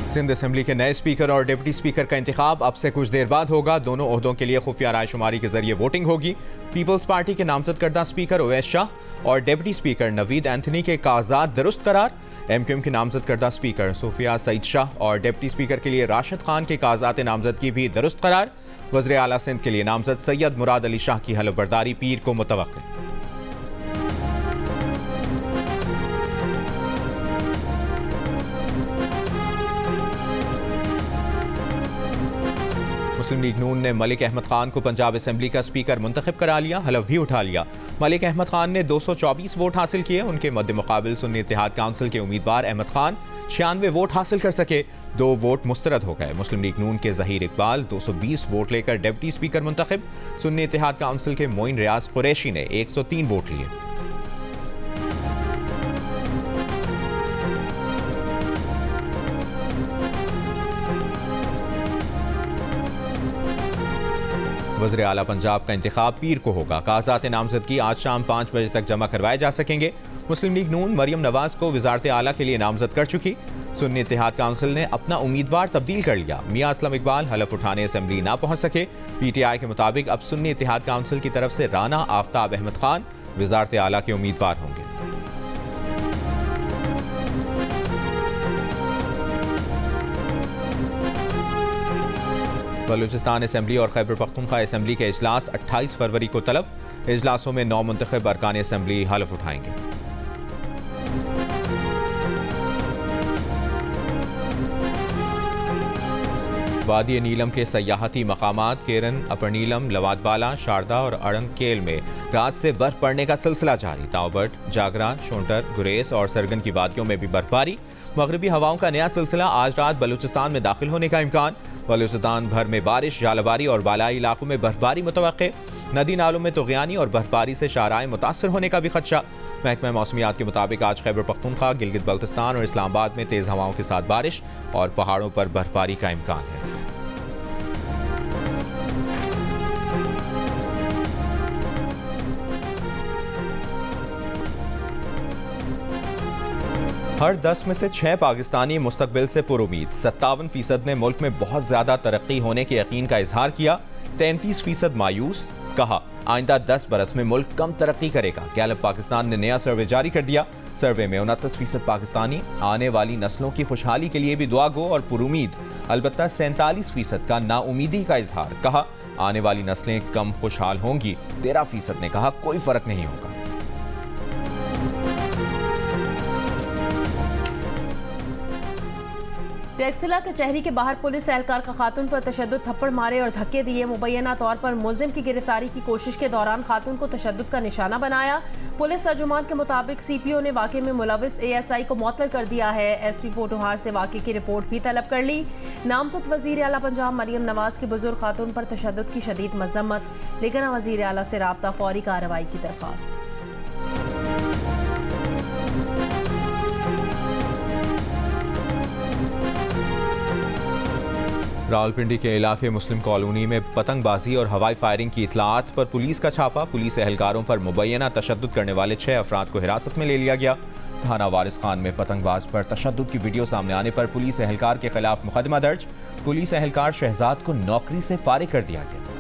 Sindh assembly के नए speaker और डिप्टी स्पीकर का इंतखाब अब से कुछ देर बाद होगा। दोनों ओहदों के लिए खुफिया रायशुमारी के जरिए वोटिंग होगी। पीपल्स पार्टी के नामजद करदा स्पीकर ओवैस शाह और डिप्टी स्पीकर नवीद एंथनी के कागजात दुरुस्त करार। एमक्यूएम के नामजद करदा स्पीकर सोफिया सईद शाह और डिप्टी स्पीकर के लिए राशिद खान के कागजात नामजदगी भी दुरुस्त करार। वज़ीर आला सिंध के लिए नामजद सैयद मुराद अली शाह की हलफ बर्दारी पीर को मुतवक्किल। मुस्लिम लीग नून ने मलिक अहमद खान को पंजाब असेंबली का स्पीकर मुंतखब करा लिया, हलफ भी उठा लिया। मलिक अहमद खान ने 224 वोट हासिल किए। उनके मद्दे मुकाबिल सुन्नी इत्तेहाद काउंसिल के उम्मीदवार अहमद खान 96 वोट हासिल कर सके, 2 वोट मुस्तरद हो गए। मुस्लिम लीग नून के जहीर इकबाल 220 वोट लेकर डिप्टी स्पीकर मुंतखब। सुन्नी इत्तेहाद काउंसिल के मोइन रियाज कुरैशी ने 103 वोट लिए। वज़ीर आला पंजाब का इंतखाब पीर को होगा। कागजात नामजदगी आज शाम 5 बजे तक जमा करवाए जा सकेंगे। मुस्लिम लीग नून मरियम नवाज को वज़ारत आला के लिए नामजद कर चुकी। सुन्नी इत्तेहाद काउंसिल ने अपना उम्मीदवार तब्दील कर लिया। मियां असलम इकबाल हलफ उठाने असेंबली ना पहुंच सके। पीटीआई के मुताबिक अब सुन्नी इत्तेहाद काउंसिल की तरफ से राना आफ्ताब अहमद खान वज़ारत आला के उम्मीदवार होंगे। बलूचिस्तान असेंबली और खैबर पख्तूनख्वा असेंबली के इजलास 28 फरवरी को तलब। इजलासों में 9 मुंतखब अरकान असेंबली हलफ उठाएंगे। वादी नीलम के सयाहती मकामात केरन, अपर नीलम, लवादबाला, शारदा और अड़ंगकेल में रात से बर्फ पड़ने का सिलसिला जारी। ताओबट, जागरा, शोंटर, गुरेस और सरगन की वादियों में भी बर्फबारी। मगरबी हवाओं का नया सिलसिला आज रात बलूचिस्तान में दाखिल होने का इम्कान। बलूचिस्तान भर में बारिश, जालबारी और बालाई इलाकों में बर्फबारी मुतवक्के। नदी नालों में तुग़यानी और बर्फबारी से शाराएं मुतासर होने का भी खदशा। महकमा मौसमियात के मुताबिक आज खैबर पख्तूनख्वा, गिलगित बल्तिस्तान और इस्लामाबाद में तेज़ हवाओं के साथ बारिश और पहाड़ों पर बर्फबारी का इम्कान है। हर 10 में से 6 पाकिस्तानी मुस्तकबिल से पुरुमीद। 57% ने मुल्क में बहुत ज्यादा तरक्की होने के यकीन का इजहार किया। 33% मायूस। कहा आइंदा 10 बरस में मुल्क कम तरक्की करेगा। गैलप पाकिस्तान ने नया सर्वे जारी कर दिया। सर्वे में 29% पाकिस्तानी आने वाली नस्लों की खुशहाली के लिए भी दुआ गो और पुरुमीद। अलबत्ता 47% का नाउमीदी का इजहार। कहा आने वाली नस्लें कम खुशहाल होंगी। 13% ने कहा कोई फर्क नहीं होगा। टैक्सिला कचहरी के बाहर पुलिस एहलकार का खातून पर तशद्दुद, थप्पड़ मारे और धक्के दिए। मुबैना तौर पर मुलजिम की गिरफ्तारी की कोशिश के दौरान खातून को तशद्दुद का निशाना बनाया। पुलिस तर्जुमान के मुताबिक सीपीओ ने वाक़े में मुलविस एएसआई को मुअत्तल कर दिया है। एसपी पोटोहार से वाक़े की रिपोर्ट भी तलब कर ली। नामजद वज़ीर आला पंजाब मरियम नवाज की बुजुर्ग खातून पर तशद्दुद की शदीद मज़म्मत, लेकिन वज़ीर आला से राब्ता फौरी कार्रवाई की दरख्वास्त। रावलपिंडी के इलाके मुस्लिम कॉलोनी में पतंगबाजी और हवाई फायरिंग की इतलात पर पुलिस का छापा। पुलिस एहलकारों पर मुबैना तशद्दुद करने वाले 6 अफराद को हिरासत में ले लिया गया। थाना वारिस खान में पतंगबाज पर तशद्दुद की वीडियो सामने आने पर पुलिस एहलकार के खिलाफ मुकदमा दर्ज। पुलिस एहलकार शहजाद को नौकरी से फारिग कर दिया गया।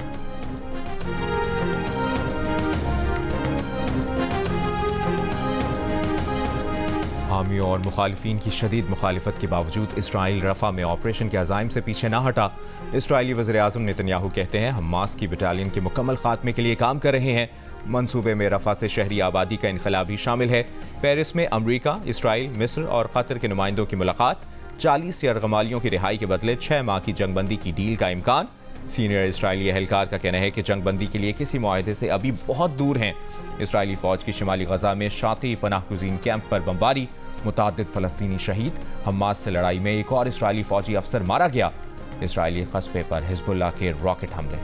हामी और मुखालिफिन की शदीद मुखालिफत के बावजूद इसराइल रफा में ऑपरेशन के अज़ाइम से पीछे ना हटा। इसराइली वज़ीर आज़म नेतन्याहू कहते हैं हमास की बटालियन के मुकम्मल खात्मे के लिए काम कर रहे हैं। मंसूबे में रफा से शहरी आबादी का इनखला भी शामिल है। पेरिस में अमरीका, इसराइल, मिस्र और कतर के नुमाइंदों की मुलाकात। 40 यरगमालियों की रिहाई के बदले 6 माह की जंगबंदी की डील का इम्कान। सीनियर इसराइली एहलकार का कहना है कि जंगबंदी के लिए किसी मुआहदे से अभी बहुत दूर हैं। इसराइली फौज की शिमाली गजा में शाती पनाह गुज़ीन कैंप पर बमबारी, मुताद्दिद फ़लस्तीनी शहीद। हमास से लड़ाई में एक और इसराइली फौजी अफसर मारा गया। इसराइली कस्बे पर हिज़्बुल्लाह के रॉकेट हमले।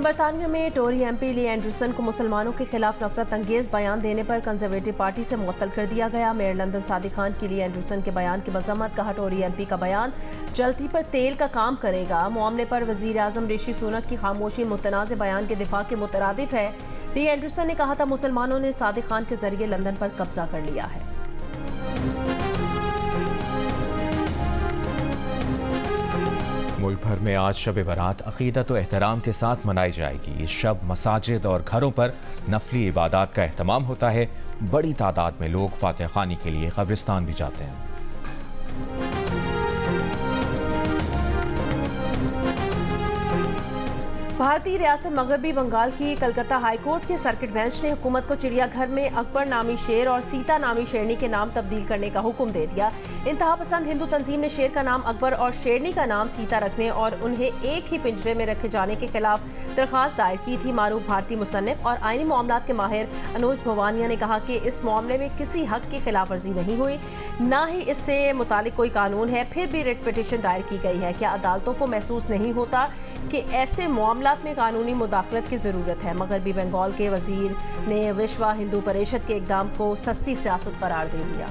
बरतानिया में टोरी MP ली एंडरसन को मुसलमानों के खिलाफ नफरत अंगेज बयान देने पर कंजर्वेटिव पार्टी से मुअत्तल कर दिया गया। मेयर लंदन सादिक खान की ली एंडरसन के बयान की मजम्मत, कहा टोरी MP का बयान जलती पर तेल का काम करेगा। मामले पर वजीर आजम ऋषि सुनक की खामोशी मुतनाज़ बयान के दिफा के मुतरादिफ है। ली एंडरसन ने कहा था मुसलमानों ने सादिक खान के जरिए लंदन पर कब्जा कर लिया है। मुल्क भर में आज शब बारात अकीदत व एहतराम के साथ मनाई जाएगी। इस शब मसाजिद और घरों पर नफली इबादत का एहतमाम होता है। बड़ी तादाद में लोग फातिहा खानी के लिए कब्रिस्तान भी जाते हैं। भारतीय रियासत मगरबी बंगाल की कलकत्ता हाई कोर्ट के सर्किट बेंच ने हुकूमत को चिड़ियाघर में अकबर नामी शेर और सीता नामी शेरनी के नाम तब्दील करने का हुक्म दे दिया। इंतहा पसंद हिंदू तंजीम ने शेर का नाम अकबर और शेरनी का नाम सीता रखने और उन्हें एक ही पिंजरे में रखे जाने के खिलाफ दरख्वास्त दायर की थी। मारूफ भारतीय मुसन्निफ और आईनी मामलात के माहिर अनुज भवानिया ने कहा कि इस मामले में किसी हक की खिलाफ वर्जी नहीं हुई, ना ही इससे मुतालिक कोई कानून है। फिर भी रिट पिटीशन दायर की गई है। क्या अदालतों को महसूस नहीं होता कि ऐसे मामलात में कानूनी मुदाखलत की ज़रूरत है? मगरबी बंगाल के वजीर ने विश्व हिंदू परिषद के इक़दाम को सस्ती सियासत करार दे दिया।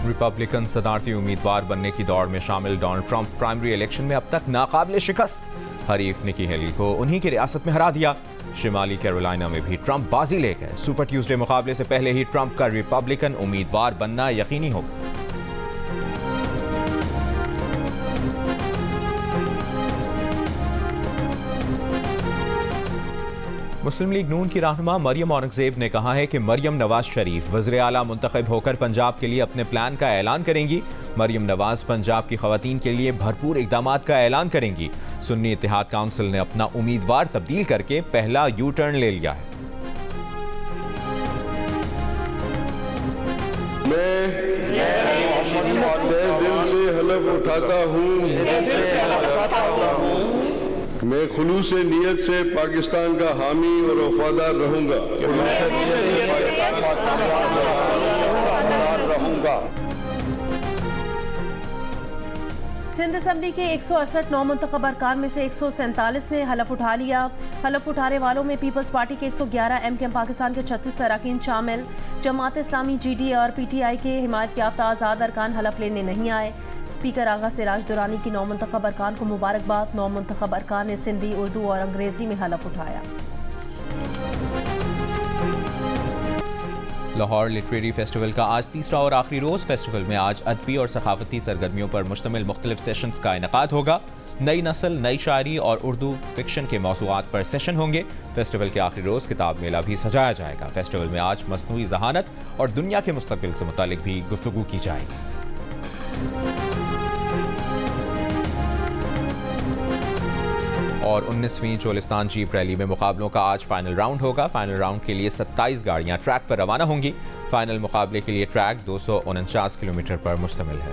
रिपब्लिकन सदारती उम्मीदवार बनने की दौड़ में शामिल डोनाल्ड ट्रंप प्राइमरी इलेक्शन में अब तक नाकाबिले शिकस्त। हरीफ निकी हेली को उन्हीं की रियासत में हरा दिया। शिमाली कैरोलिना में भी ट्रंप बाजी ले गए। सुपर ट्यूसडे मुकाबले से पहले ही ट्रंप का रिपब्लिकन उम्मीदवार बनना यकीनी हो। मुस्लिम लीग नून की रहनुमा मरियम औरंगजेब ने कहा है कि मरियम नवाज शरीफ वज़ीर आला मुंतखब होकर पंजाब के लिए अपने प्लान का ऐलान करेंगी। मरियम नवाज पंजाब की ख़वातीन के लिए भरपूर इक़दामात का ऐलान करेंगी। सुन्नी इत्तेहाद काउंसिल ने अपना उम्मीदवार तब्दील करके पहला यू टर्न ले लिया है। मैं दिल से हलफ उठाता हूँ मैं खुलूस नीयत से पाकिस्तान का हामी और वफादार रहूंगा। सिंध असम्बली के 168 नौ मुंतखब अरकान में से 147 ने हलफ उठा लिया। हलफ उठाने वालों में पीपल्स पार्टी के 111, MKM पाकिस्तान के 36 अरकान शामिल। जमात इस्लामी, GD और PTI के हिमायत याफ्ता आज़ाद अरकान हलफ लेने नहीं आए। स्पीकर आगा सिराज दुरानी की नौ मुंतखब अरकान को मुबारकबाद। नौ मुंतखब अरकान ने सिंधी, उर्दू और अंग्रेजी में हलफ उठाया। लाहौर लिटरेरी फेस्टिवल का आज तीसरा और आखिरी रोज़। फेस्टिवल में आज अदबी और सखाफती सरगर्मियों पर मुश्तमिल मुख्तलिफ सेशंस का इनेकाद होगा। नई नस्ल, नई शायरी और उर्दू फिक्शन के मौज़ूआत पर सेशन होंगे। फेस्टिवल के आखिरी रोज़ किताब मेला भी सजाया जाएगा। फेस्टिवल में आज मसनूई ज़हानत और दुनिया के मुस्तक़बिल से मुतालिक भी गुफ्तगू की जाएगी। और 19वीं चोलिस्तान जीप रैली में मुकाबलों का आज फाइनल राउंड होगा। फाइनल राउंड के लिए 27 गाड़ियां ट्रैक पर रवाना होंगी। फाइनल मुकाबले के लिए ट्रैक 249 किलोमीटर पर मुश्तमिल है।